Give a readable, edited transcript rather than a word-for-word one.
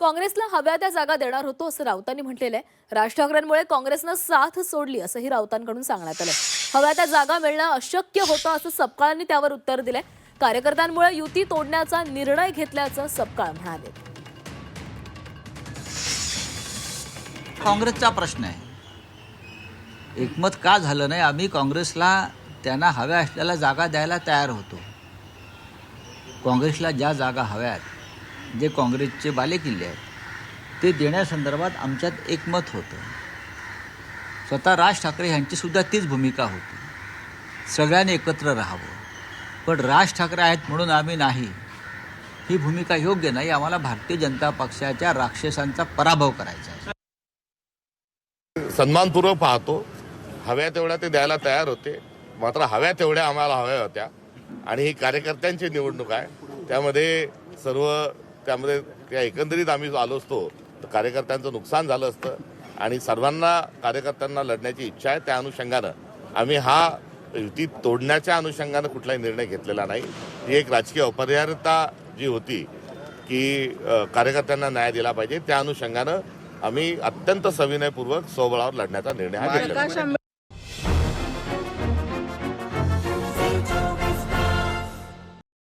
काँग्रेसला हव्या त्या जागा देणार होतो असं राऊतांनी म्हटलेलं आहे। राज ठाकरेंमुळे काँग्रेसनं साथ सोडली असंही राऊतांकडून सांगण्यात आलंय। हव्या त्या जागा मिळणं अशक्य होतं असं सपकाळांनी त्यावर उत्तर दिलंय। कार्यकर्त्यांमुळे युती तोडण्याचा निर्णय घेतल्याचं सपकाळ म्हणाले। काँग्रेसचा प्रश्न आहे, एकमत का झालं नाही। आम्ही काँग्रेसला त्यांना हव्या असलेल्या जागा द्यायला तयार होतो। काँग्रेसला ज्या जागा हव्यात, जे काँग्रेसचे बालेकिल्ले आहेत ते देण्यासंदर्भात आमच्यात एकमत होतं। स्वतः राज ठाकरे यांची सुद्धा तीच भूमिका होती, सगळ्यांनी एकत्र राहावं। पण राज ठाकरे आहेत म्हणून आम्ही नाही, ही भूमिका योग्य नाही। आम्हाला भारतीय जनता पक्षाच्या राक्षसांचा पराभव करायचा आहे। सन्मानपूर्वक पाहतो, हव्या तेवढ्या ते द्यायला तयार होते, मात्र हव्या तेवढ्या आम्हाला हव्या होत्या। आणि ही कार्यकर्त्यांची निवडणूक आहे, त्यामध्ये त्या एकंदरीत आम्ही आलो असतो तर कार्यकर्त्यांचं नुकसान झालं असतं आणि सर्वांना कार्यकर्त्यांना लढण्याची इच्छा आहे। त्या अनुषंगानं आम्ही हा युती तोडण्याच्या अनुषंगानं कुठलाही निर्णय घेतलेला नाही। ही एक राजकीय अपरिहार्यता जी होती की कार्यकर्त्यांना न्याय दिला पाहिजे, त्या अनुषंगानं आम्ही अत्यंत सविनयपूर्वक स्वबळावर लढण्याचा निर्णय हा घेतलेला आहे।